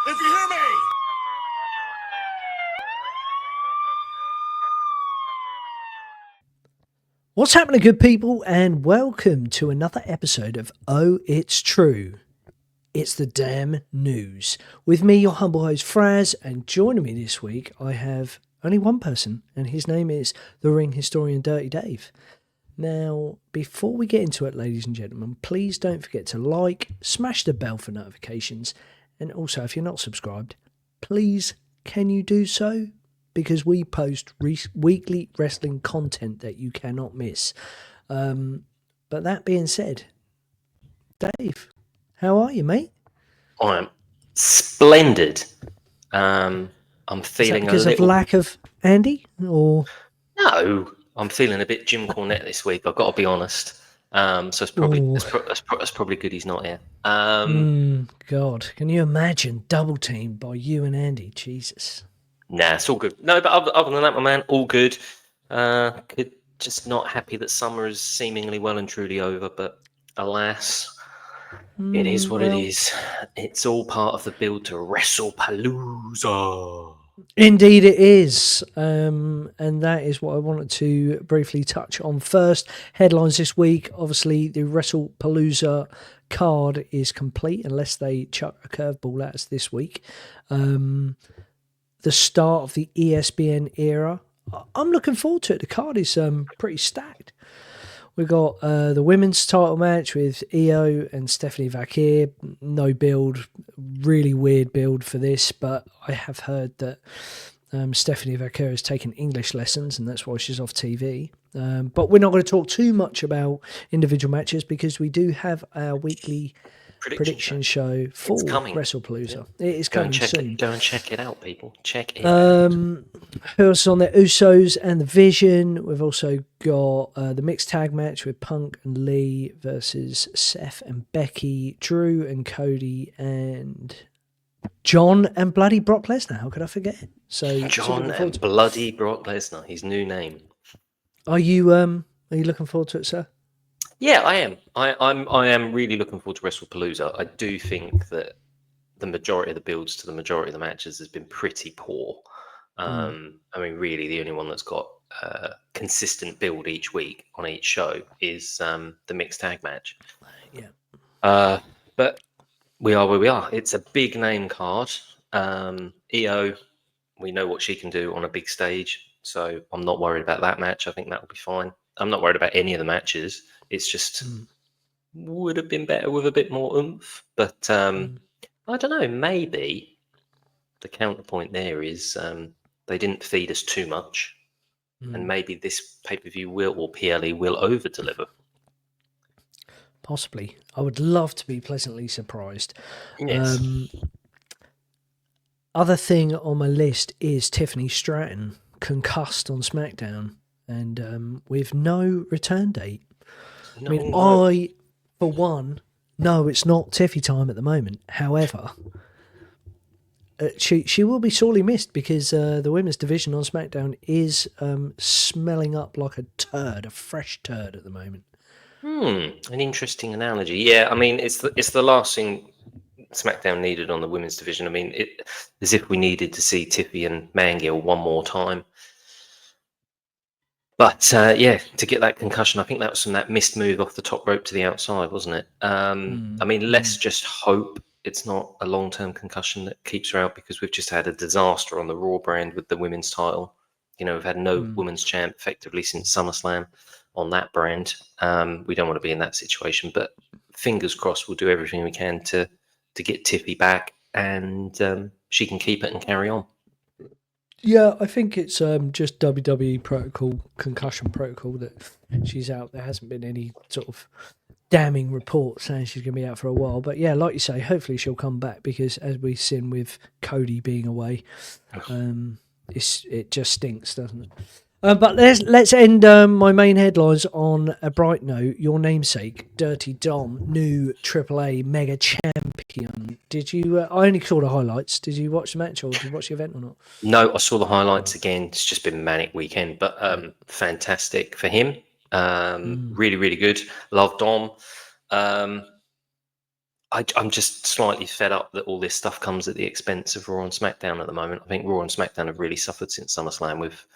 If you hear me! What's happening, good people, and welcome to another episode of Oh, It's True. It's the damn news. With me, your humble host, Fraz, and joining me this week, I have only one person, and his name is the ring historian, Dirty Dave. Now, before we get into it, ladies and gentlemen, please don't forget to like, smash the bell for notifications, and also, if you're not subscribed, please, can you do so? Because we post weekly wrestling content that you cannot miss. But that being said, Dave, how are you, mate? I'm splendid. I'm feeling because a little... of lack of Andy, or No, I'm feeling a bit Jim Cornette this week. I've got to be honest. So it's probably that's probably good he's not here. God, can you imagine double team by you and Andy? Jesus. Nah, it's all good. No, but other than that, my man, all good. Just not happy that summer is seemingly well and truly over, but alas, it is what it is. It's all part of the build to WrestlePalooza. Indeed it is. And that is what I wanted to briefly touch on first. Headlines this week. Obviously, the WrestlePalooza card is complete unless they chuck a curveball at us this week. The start of the ESPN era. I'm looking forward to it. The card is pretty stacked. We've got the women's title match with Io and Stephanie Vaquer. No build, really weird build for this, but I have heard that Stephanie Vaquer has taken English lessons and that's why she's off TV. But we're not going to talk too much about individual matches because we do have our weekly prediction show for WrestlePalooza. Yeah. It is coming soon. Go and check it out, people. Check it out. Who else is on there? Usos and the Vision. We've also got the mixed tag match with Punk and Lee versus Seth and Becky, Drew and Cody, and John and bloody Brock Lesnar. How could I forget? So John and bloody Brock Lesnar, his new name. Are you looking forward to it, sir? Yeah, I am. I am really looking forward to WrestlePalooza. I do think that the majority of the builds to the majority of the matches has been pretty poor. I mean, really, the only one that's got consistent build each week on each show is the mixed tag match. Yeah. But we are where we are. It's a big name card. Io, we know what she can do on a big stage, so I'm not worried about that match. I think that will be fine. I'm not worried about any of the matches. It's just would have been better with a bit more oomph. But I don't know. Maybe the counterpoint there is they didn't feed us too much, and maybe this pay-per-view or PLE will over-deliver. Possibly. I would love to be pleasantly surprised. Yes. Other thing on my list is Tiffany Stratton concussed on SmackDown and with no return date. I, for one, know it's not Tiffy time at the moment. However, she will be sorely missed because the women's division on SmackDown is smelling up like a fresh turd at the moment. An interesting analogy. Yeah, I mean, it's the last thing SmackDown needed on the women's division. I mean, as if we needed to see Tiffy and Mangill one more time. But yeah, to get that concussion, I think that was from that missed move off the top rope to the outside, wasn't it? I mean, let's just hope it's not a long-term concussion that keeps her out because we've just had a disaster on the Raw brand with the women's title. You know, we've had no women's champ effectively since SummerSlam on that brand. We don't want to be in that situation, but fingers crossed we'll do everything we can to get Tiffy back and she can keep it and carry on. Yeah, I think it's just WWE protocol, concussion protocol that she's out. There hasn't been any sort of damning report saying she's going to be out for a while. But yeah, like you say, hopefully she'll come back because as we've seen with Cody being away, it just stinks, doesn't it? But let's end my main headlines on a bright note. Your namesake, Dirty Dom, new AAA mega champion. Did you? I only saw the highlights. Did you watch the match or did you watch the event or not? No, I saw the highlights again. It's just been a manic weekend, but fantastic for him. Really, really good. Love Dom. I'm just slightly fed up that all this stuff comes at the expense of Raw and SmackDown at the moment. I think Raw and SmackDown have really suffered since SummerSlam with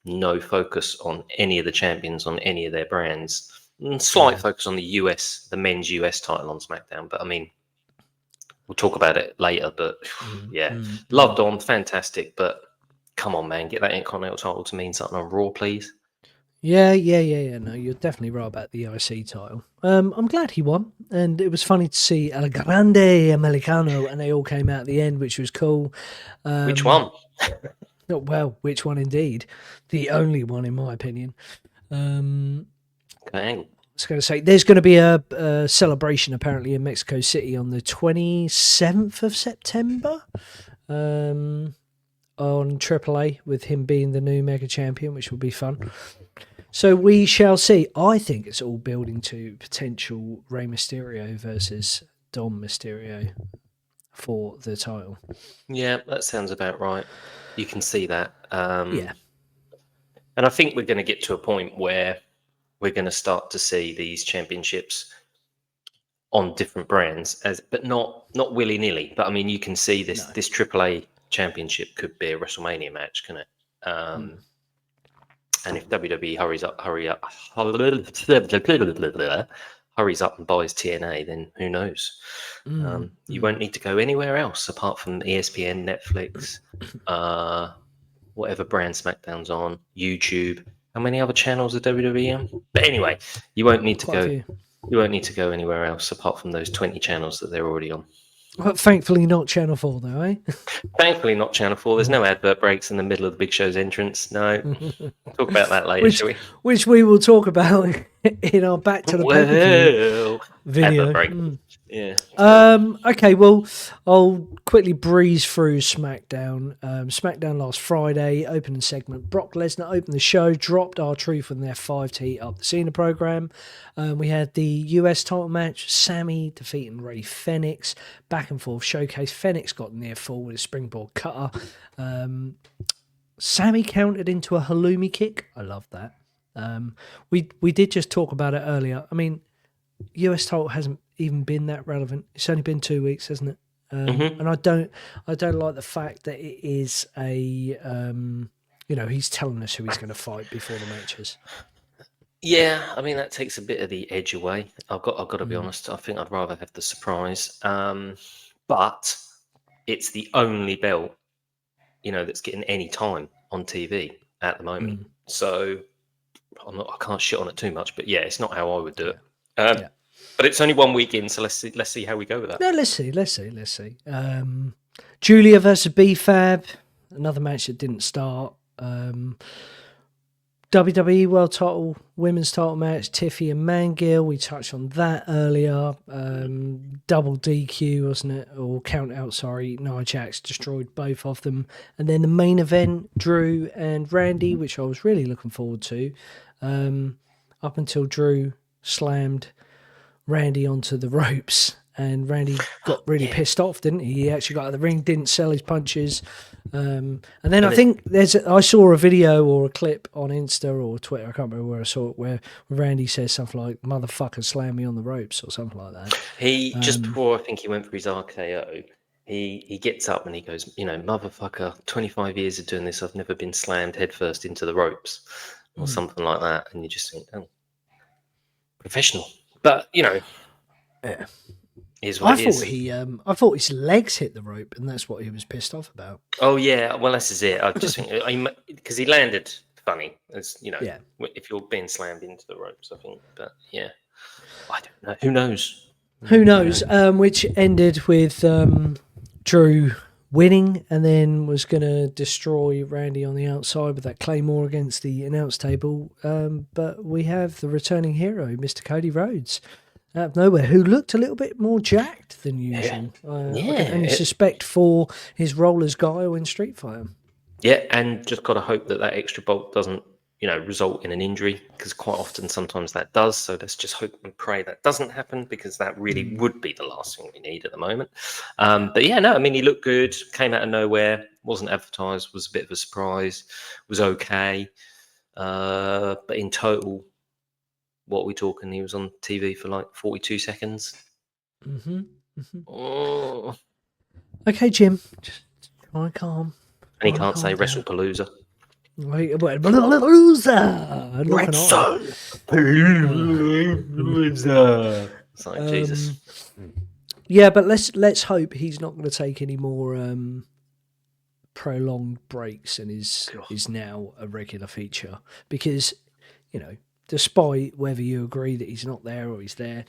no focus on any of the champions on any of their brands. Slight focus on the men's US title on SmackDown, but I mean, we'll talk about it later. But loved on, fantastic. But come on, man, get that Intercontinental title to mean something on Raw, please. Yeah. No, you're definitely right about the IC title. I'm glad he won, and it was funny to see El Grande Americano, and they all came out at the end, which was cool. Which one? Well, which one indeed? The only one, in my opinion. Okay. I was going to say, there's going to be a celebration apparently in Mexico City on the 27th of September on AAA, with him being the new Mega Champion, which will be fun. So we shall see. I think it's all building to potential Rey Mysterio versus Dom Mysterio for the title. Yeah, that sounds about right. You can see that. Yeah. And I think we're going to get to a point where we're going to start to see these championships on different brands, but not willy-nilly. But I mean, you can see this AAA championship could be a WrestleMania match, can it? And if WWE hurries up and buys TNA, then who knows? You won't need to go anywhere else apart from ESPN, Netflix, whatever brand SmackDown's on, YouTube. How many other channels are WWE on? But anyway, you won't need to go. You won't need to go anywhere else apart from those 20 channels that they're already on. Well, thankfully not Channel 4 though, eh? Thankfully not Channel 4. There's no advert breaks in the middle of the Big Show's entrance. No. Talk about that later, shall we? Which we will talk about in our Back to the Pay-Per-View video. Advert break. Yeah. Okay, well, I'll quickly breeze through SmackDown. SmackDown last Friday, opening segment. Brock Lesnar opened the show, dropped R-Truth on their F-5s to heat up the Cena program. We had the US title match, Sami defeating Rey Fénix. Back and forth showcase. Fénix got near full with a springboard cutter. Sami countered into a halloumi kick. I love that. We did just talk about it earlier. I mean, US title hasn't even been that relevant. It's only been 2 weeks, hasn't it? And I don't like the fact that it is a he's telling us who he's going to fight before the matches. Yeah, I mean that takes a bit of the edge away. I've got to be honest. I think I'd rather have the surprise. But it's the only belt, that's getting any time on TV at the moment. So I can't shit on it too much. But yeah, it's not how I would do it. But it's only 1 week in, so let's see how we go with that. No, let's see. Giulia versus B-Fab, another match that didn't start. WWE World Title, Women's Title match, Tiffy and Mangill. We touched on that earlier. Double DQ, wasn't it? Or count out, sorry. Nia Jax destroyed both of them. And then the main event, Drew and Randy, which I was really looking forward to. Up until Drew slammed Randy onto the ropes, and Randy got really pissed off, didn't he? He actually got out of the ring, didn't sell his punches. And then I think I saw a video or a clip on Insta or Twitter, I can't remember where I saw it, where Randy says something like, "Motherfucker, slam me on the ropes," or something like that. He, just before I think he went for his RKO, he gets up and he goes, "Motherfucker, 25 years of doing this, I've never been slammed headfirst into the ropes," or something like that. And you just think, oh, professional. But is what it is. I thought his legs hit the rope, and that's what he was pissed off about. Oh yeah, well this is it. I just think because he landed funny, as if you're being slammed into the ropes, I think. But yeah, I don't know. Who knows? Which ended with Drew winning, and then was going to destroy Randy on the outside with that Claymore against the announce table. But we have the returning hero, Mr. Cody Rhodes, out of nowhere, who looked a little bit more jacked than usual. I can only suspect for his role as Guile in Street Fighter. Yeah, and just got to hope that extra bolt doesn't, result in an injury, because quite often sometimes that does. So let's just hope and pray that doesn't happen, because that really would be the last thing we need at the moment. But yeah, no, I mean, he looked good, came out of nowhere, wasn't advertised, was a bit of a surprise, was okay. But in total, what are we talking? He was on TV for like 42 seconds. Oh. Okay, Jim. Just try and calm. And he can't say WrestlePalooza. Palooza! WrestlePalooza. It's like, Jesus. Yeah, but let's hope he's not going to take any more prolonged breaks and is now a regular feature, because despite whether you agree that he's not there or he's there,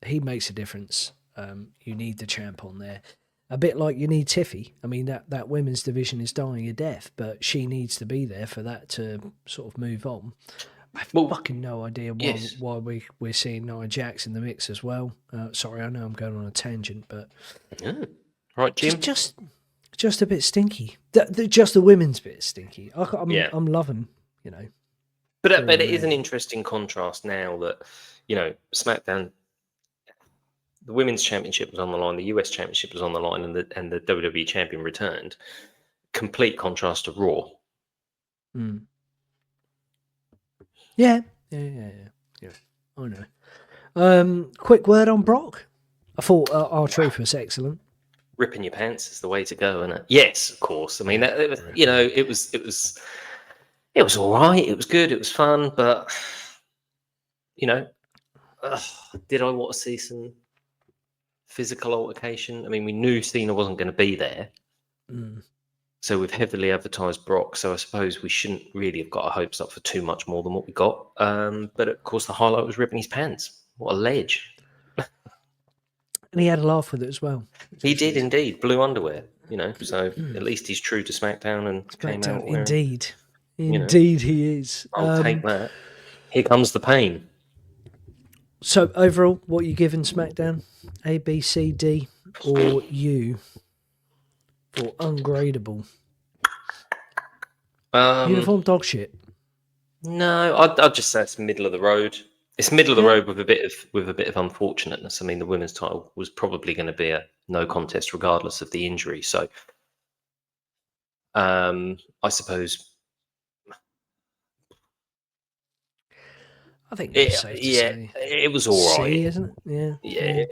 he makes a difference. You need the champ on there, a bit like you need Tiffy. I mean, that women's division is dying a death, but she needs to be there for that to sort of move on. I've fucking no idea why we're seeing Nia Jax in the mix as well. Sorry, I know I'm going on a tangent, but right, Jim. Just a bit stinky. Just the women's bit stinky. I'm loving, But it is an interesting contrast now that SmackDown, the women's championship was on the line, the US championship was on the line, and the WWE champion returned. Complete contrast to Raw. Mm. Yeah. I know. Quick word on Brock. I thought R-Truth was excellent. Ripping your pants is the way to go, isn't it? Yes, of course. I mean, it was all right. It was good. It was fun, but did I want to see some physical altercation? I mean, we knew Cena wasn't going to be there. So we've heavily advertised Brock, so I suppose we shouldn't really have got our hopes up for too much more than what we got. But of course, the highlight was ripping his pants. What a ledge. And he had a laugh with it as well. He did indeed. Blue underwear, so at least he's true to SmackDown and came out wearing, Indeed he is. I'll take that. Here comes the pain. So overall, what are you giving SmackDown? A, B, C, D, or U? For ungradable. Uniform dog shit. No, I'd just say it's middle of the road. It's middle of the road with a bit of unfortunateness. I mean, the women's title was probably going to be a no contest regardless of the injury. So, I suppose. I think it's safe to say. It was all right. C, isn't it? Yeah.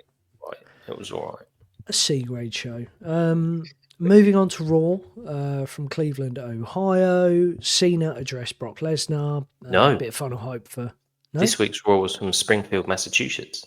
Right. It was all right. A C grade show. Moving on to Raw from Cleveland, Ohio. Cena addressed Brock Lesnar. No. A bit of fun and hope for. No? This week's Raw was from Springfield, Massachusetts.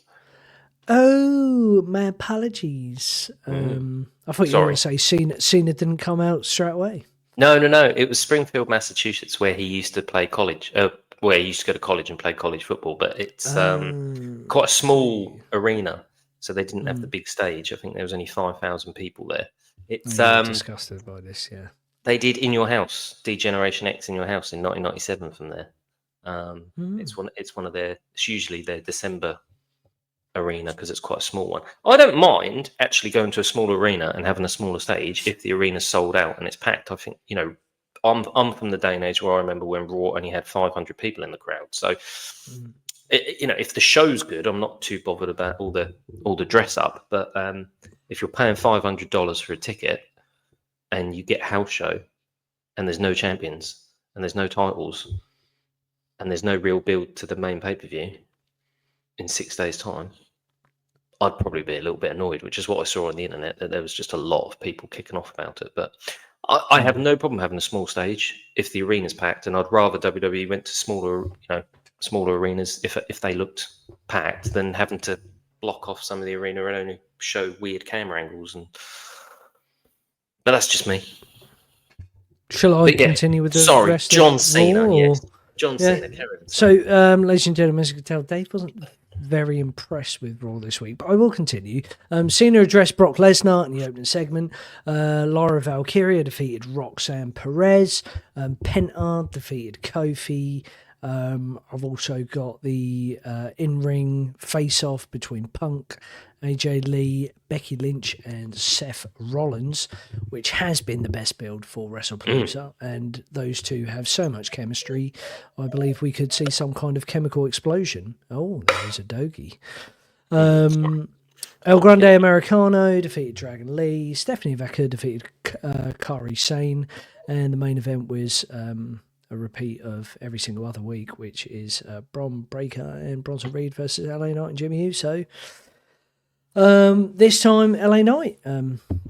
Oh, my apologies. I thought you were going to say Cena didn't come out straight away. No. It was Springfield, Massachusetts, where he used to play college. Where he used to go to college and play college football. But it's quite a small arena, so they didn't have the big stage. I think there was only 5,000 people there. It's disgusted by this, yeah. They did In Your House, D-Generation X In Your House in 1997 from there. It's one of their. It's usually their December arena because it's quite a small one. I don't mind actually going to a smaller arena and having a smaller stage if the arena's sold out and it's packed. I think I'm from the day and age where I remember when Raw only had 500 people in the crowd. So if the show's good, I'm not too bothered about all the dress up. But if you're paying $500 for a ticket and you get a house show and there's no champions and there's no titles and there's no real build to the main pay-per-view in 6 days' time, I'd probably be a little bit annoyed, which is what I saw on the internet, that there was just a lot of people kicking off about it. But I have no problem having a small stage if the arena's packed, and I'd rather WWE went to smaller arenas if they looked packed than having to block off some of the arena and only show weird camera angles. But that's just me. Shall I continue with the rest John of Cena, Raw, yes. John Cena, Karen. So, ladies and gentlemen, as you can tell, Dave wasn't very impressed with Raw this week, but I will continue. Cena addressed Brock Lesnar in the opening segment. Lyra Valkyria defeated Roxanne Perez. Penta defeated Kofi. I've also got the in-ring face-off between Punk, AJ Lee, Becky Lynch, and Seth Rollins, which has been the best build for WrestlePalooza, and those two have so much chemistry. I believe we could see some kind of chemical explosion. Oh, there's a Dogie. El Grande Americano defeated Dragon Lee. Stephanie Vaquer defeated Kairi Sane, and the main event was a repeat of every single other week, which is Bron Breakker and Bronson Reed versus LA Knight and Jimmy Uso. This time, LA Knight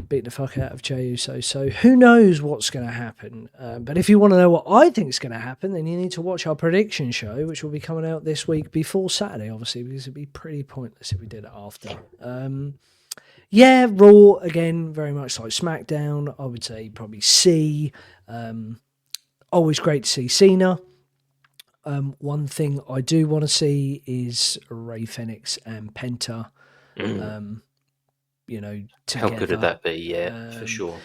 beat the fuck out of Jey Uso. So who knows what's going to happen? But if you want to know what I think is going to happen, then you need to watch our prediction show, which will be coming out this week before Saturday, obviously, because it'd be pretty pointless if we did it after. Yeah, Raw, again, very much like SmackDown. I would say probably C. Always great to see Cena. One thing I do want to see is Rey Fénix and Penta. You know, together. How good would that be? Yeah, for sure.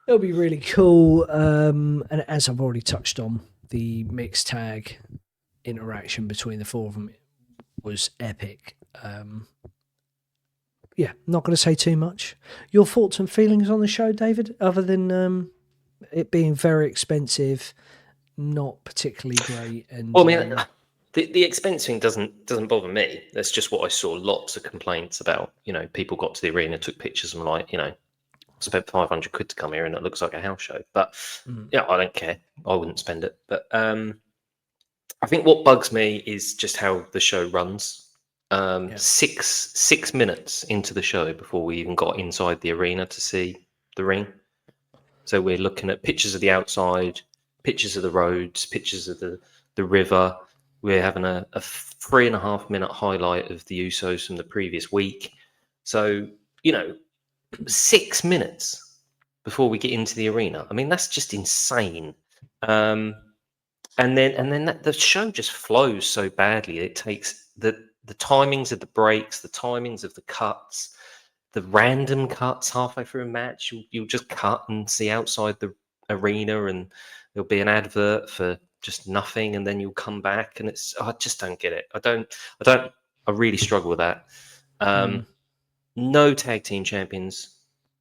It'll be really cool. And as I've already touched on, the mixed tag interaction between the four of them was epic. Yeah, not going to say too much. Your thoughts and feelings on the show, David, other than it being very expensive, not particularly great. And well, I mean, the expense thing doesn't bother me. That's just what I saw lots of complaints about. You know, people got to the arena, took pictures, and like, you know, spent 500 quid to come here, and it looks like a house show. But yeah, I don't care. I wouldn't spend it. But I think what bugs me is just how the show runs. 6 minutes into the show before we even got inside the arena to see the ring. So we're looking at pictures of the outside, pictures of the roads, pictures of the river. We're having a 3.5 minute highlight of the Usos from the previous week. So, you know, 6 minutes before we get into the arena. I mean, that's just insane. And then the show just flows so badly. It takes the timings of the breaks, the timings of the cuts, the random cuts halfway through a match. You'll just cut and see outside the arena, and there'll be an advert for just nothing, and then you'll come back, and I just don't get it. I really struggle with that. No tag team champions,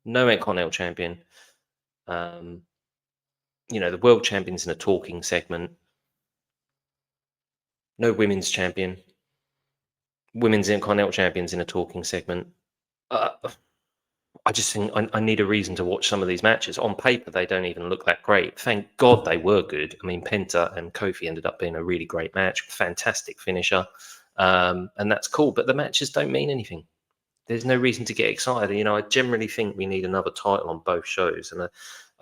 no Intercontinental champion. You know, the world champion's in a talking segment. No women's champion. Women's Intercontinental champions in a talking segment. I just think I need a reason to watch some of these matches. On paper, they don't even look that great. Thank God they were good. I mean, Penta and Kofi ended up being a really great match. Fantastic finisher. And that's cool. But the matches don't mean anything. There's no reason to get excited. You know, I generally think we need another title on both shows. And I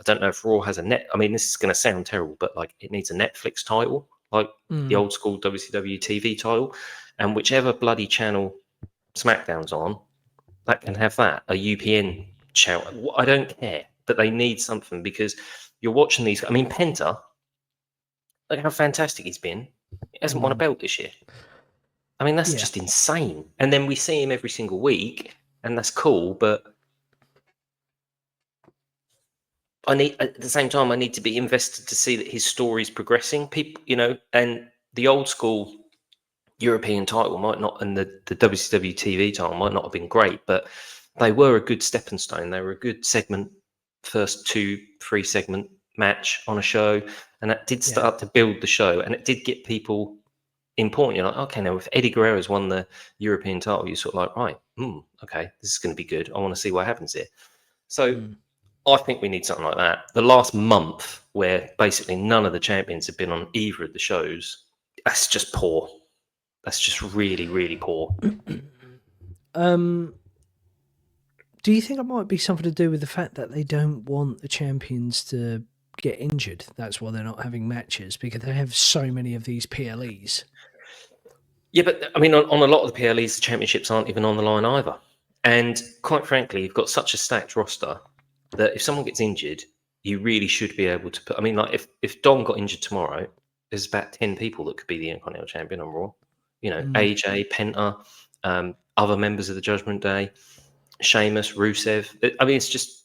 don't know if Raw has a net. I mean, this is going to sound terrible, but like it needs a Netflix title, like the old school WCW TV title. And whichever bloody channel SmackDown's on, that can have that. A UPN channel. I don't care, but they need something because you're watching these. I mean, Penta, look how fantastic he's been. He hasn't won a belt this year. I mean, that's just insane. And then we see him every single week, and that's cool. But at the same time, I need to be invested to see that his story's progressing. People, you know, and the old school European title might not, and the WCW TV title might not have been great, but they were a good stepping stone. They were a good segment, first 2-3 segment match on a show, and that did start to build the show, and it did get people important. You're like, okay, now if Eddie Guerrero's won the European title, you're sort of like, right, okay, this is going to be good. I want to see what happens here. So I think we need something like that. The last month, where basically none of the champions have been on either of the shows, that's just poor. That's just really, really poor. Do you think it might be something to do with the fact that they don't want the champions to get injured? That's why they're not having matches, because they have so many of these PLEs. Yeah, but I mean, on a lot of the PLEs, the championships aren't even on the line either. And quite frankly, you've got such a stacked roster that if someone gets injured, you really should be able to put. I mean, like if Dom got injured tomorrow, there's about 10 people that could be the Intercontinental champion on Raw. You know, AJ, Penta, other members of the Judgment Day, Sheamus, Rusev. I mean, it's just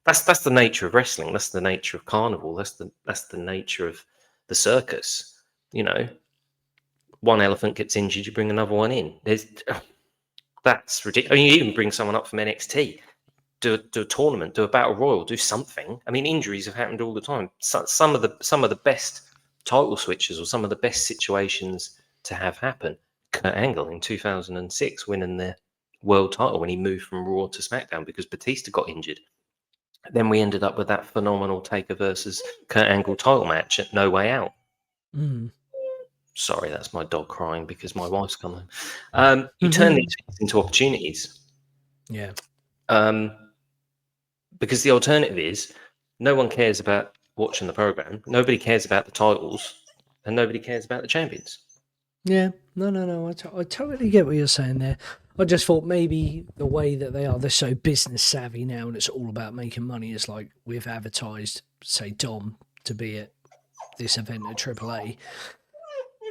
that's the nature of wrestling. That's the nature of carnival. That's the nature of the circus. You know, one elephant gets injured, you bring another one in. That's ridiculous. I mean, you even bring someone up from NXT, do a tournament, do a battle royal, do something. I mean, injuries have happened all the time. Some of the best title switches or some of the best situations to have happen. Kurt Angle in 2006 winning the world title when he moved from Raw to SmackDown because Batista got injured. Then we ended up with that phenomenal Taker versus Kurt Angle title match at No Way Out. Sorry, that's my dog crying because my wife's come home. You turn these things into opportunities. Yeah. Because the alternative is no one cares about watching the program, nobody cares about the titles, and nobody cares about the champions. Yeah, no. I totally get what you're saying there. I just thought maybe the way that they're so business savvy now, and it's all about making money. Is like we've advertised, say Dom to be at this event at AAA.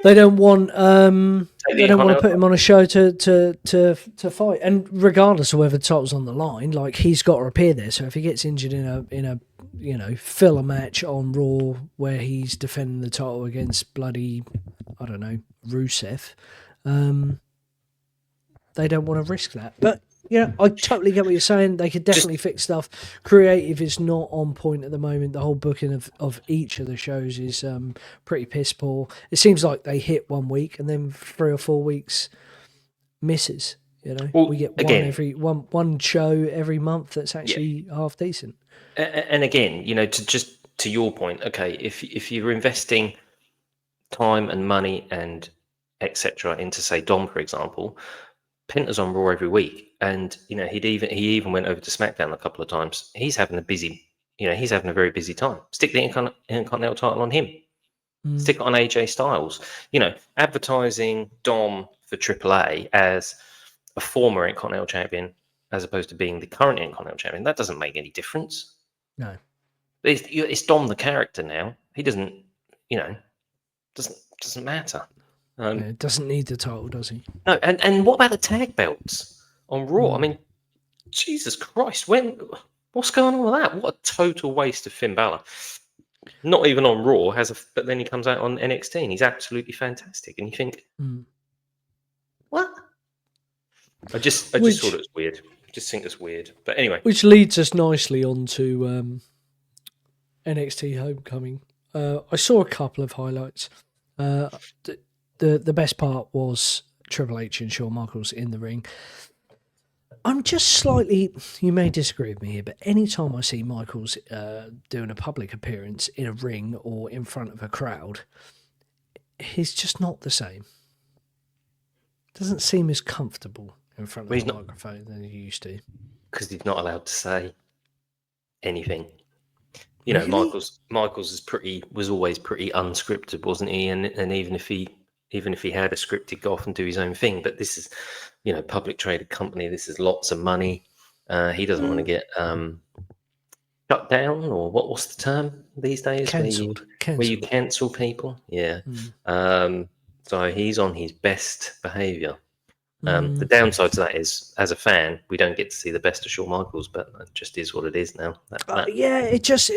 They don't want to put him on a show to fight, and regardless of whether the title's on the line, like he's got to appear there. So if he gets injured in a filler match on Raw where he's defending the title against bloody, I don't know, Rusev, they don't want to risk that. But yeah, I totally get what you're saying. They could definitely fix stuff. Creative is not on point at the moment. The whole booking of each of the shows is pretty piss poor. It seems like they hit 1 week and then 3 or 4 weeks misses. We get one show every month that's actually half decent. And again, to your point, okay, if you're investing time and money and etc. into, say, Dom, for example, Penta's on Raw every week, and he even went over to SmackDown a couple of times. He's having a very busy time. Stick the Intercontinental title on him. Stick it on AJ Styles. Advertising Dom for AAA as a former Intercontinental champion as opposed to being the current Intercontinental champion, that doesn't make any difference. No, it's Dom the character now. He doesn't matter. it doesn't need the title, does he? No, and what about the tag belts on Raw? I mean, Jesus Christ, what's going on with that? What a total waste of Finn Balor. Not even on Raw but then he comes out on NXT and he's absolutely fantastic. And you think, what? I just thought it was weird. I just think it's weird. But anyway, which leads us nicely on to NXT Homecoming. I saw a couple of highlights. The best part was Triple H and Shawn Michaels in the ring. I'm just slightly, you may disagree with me here, but anytime I see Michaels doing a public appearance in a ring or in front of a crowd, he's just not the same. Doesn't seem as comfortable in front of the microphone than he used to. Because he's not allowed to say anything. Really? Michaels was always pretty unscripted, wasn't he? And even if he had a scripted, go off and do his own thing. But this is, public traded company. This is lots of money. He doesn't want to get shut down, or what's the term these days? Cancelled. Where you cancel people. Yeah. So he's on his best behaviour. The downside to that is, as a fan, we don't get to see the best of Shawn Michaels, but it just is what it is now. Yeah, it just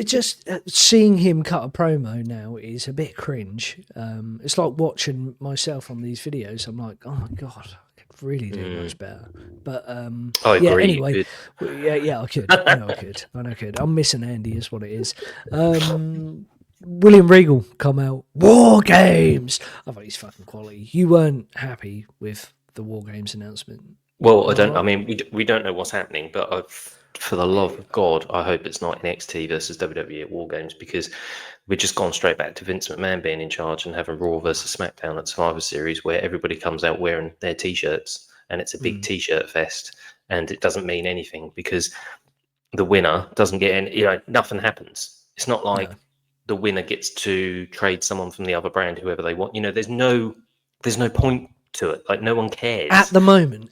seeing him cut a promo now is a bit cringe. It's like watching myself on these videos. I'm like, oh my god, I could really do much better. But I agree. Yeah, anyway, I could. I know I could. I'm missing Andy, is what it is. William Regal come out. War Games. I thought he's fucking quality. You weren't happy with the War Games announcement? Well, I don't. I mean, we don't know what's happening, but for the love of God, I hope it's not NXT versus WWE at War Games, because we've just gone straight back to Vince McMahon being in charge and having Raw versus SmackDown at Survivor Series, where everybody comes out wearing their t-shirts and it's a big t-shirt fest, and it doesn't mean anything because the winner doesn't get any. Nothing happens. It's not like the winner gets to trade someone from the other brand, whoever they want. There's no point to it. Like, no one cares at the moment.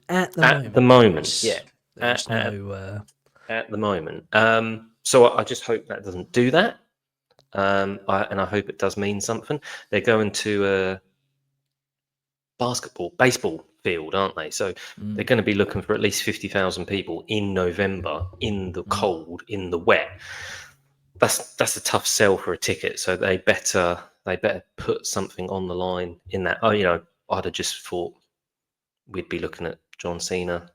Yeah. There's no at the moment. So I just hope that doesn't do that. And I hope it does mean something. They're going to a baseball field, aren't they? So they're going to be looking for at least 50,000 people in November, in the cold, in the wet. That's a tough sell for a ticket. So they better put something on the line in that. I'd have just thought we'd be looking at John Cena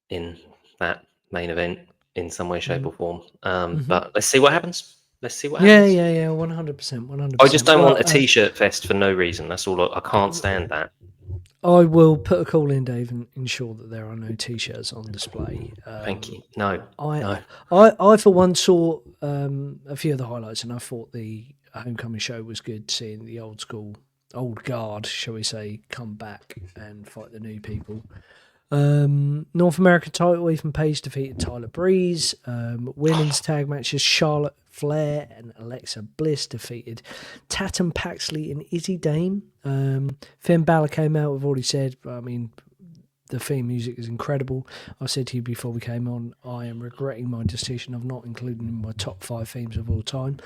in that main event in some way, shape, or form. But let's see what happens. Yeah, 100%. I just don't want a t-shirt fest for no reason. That's all. I can't stand that. I will put a call in, Dave, and ensure that there are no t-shirts on display. Thank you. No. I for one saw a few of the highlights, and I thought the Homecoming show was good, seeing the old guard, shall we say, come back and fight the new people. North American title, Ethan Page defeated Tyler Breeze. Women's tag matches, Charlotte Flair and Alexa Bliss defeated Tatum Paxley and Izzy Dame. Finn Balor came out, we've already said, I mean, the theme music is incredible. I said to you before we came on, I am regretting my decision of not including in my top 5 themes of all time.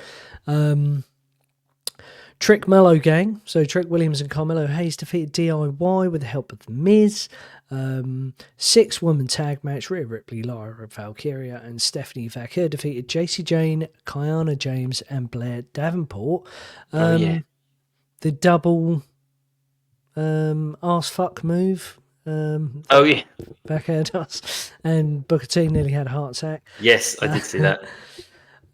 Trick Mello Gang. So Trick Williams and Carmelo Hayes defeated DIY with the help of The Miz. 6-woman tag match. Rhea Ripley, Lyra Valkyria and Stephanie Vaquer defeated Jacy Jayne, Kiana James and Blair Davenport. The double arse fuck move. Vaquer does. And Booker T nearly had a heart attack. Yes, I did see that.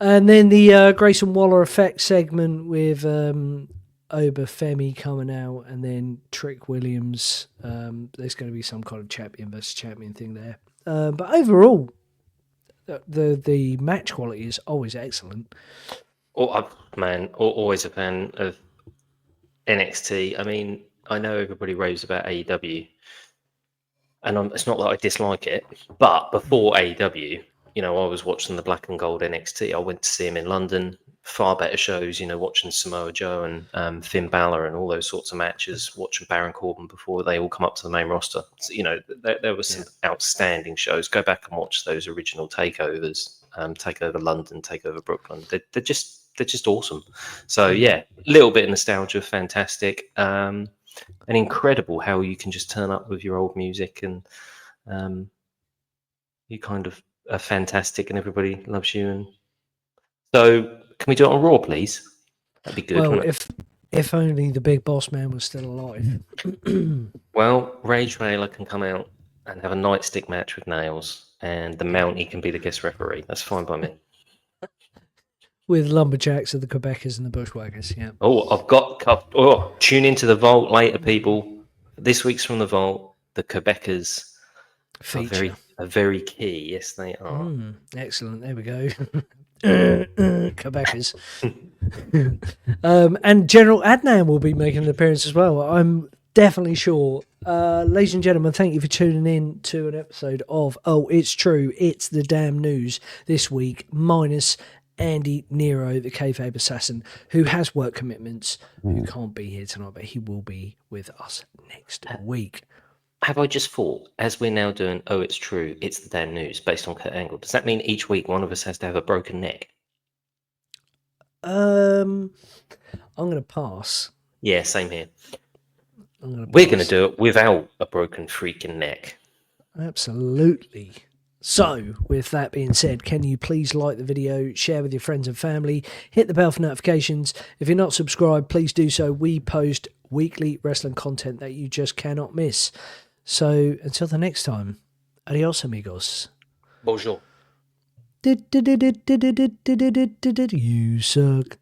And then the Grayson Waller effect segment with Oba Femi coming out, and then Trick Williams. There's going to be some kind of champion versus champion thing there. But overall, the match quality is always excellent. Always a fan of NXT. I mean, I know everybody raves about AEW, and it's not that I dislike it, but before AEW, I was watching the black and gold NXT. I went to see him in London. Far better shows, watching Samoa Joe and Finn Balor and all those sorts of matches, watching Baron Corbin before they all come up to the main roster. So, there were some outstanding shows. Go back and watch those original takeovers, Takeover London, Takeover Brooklyn. They're just awesome. So, yeah, a little bit of nostalgia, fantastic. And incredible how you can just turn up with your old music and you kind of are fantastic and everybody loves you. And so, can we do it on Raw, please? That'd be good. Well, if only the big boss man was still alive. Well, Ray Trailer can come out and have a nightstick match with Nails, and the Mountie can be the guest referee. That's fine by me. With lumberjacks of the Quebecers and the Bushwhackers, yeah. Tune into the Vault later, people. This week's from the Vault. The Quebecers are very key. Yes, they are. Excellent. There we go. Quebecers. And General Adnan will be making an appearance as well. I'm definitely sure. Ladies and gentlemen, thank you for tuning in to an episode of It's True, It's the Damn News this week, minus Andy Nero, the kayfabe assassin, who has work commitments, who can't be here tonight, but he will be with us next week. Have I just thought, as we're now doing It's True, It's the Damn News, based on Kurt Angle, does that mean each week one of us has to have a broken neck? I'm going to pass. Yeah, same here. We're going to do it without a broken freaking neck. Absolutely. So, with that being said, can you please like the video, share with your friends and family, hit the bell for notifications. If you're not subscribed, please do so. We post weekly wrestling content that you just cannot miss. So, until the next time, adios, amigos. Bonjour. You suck.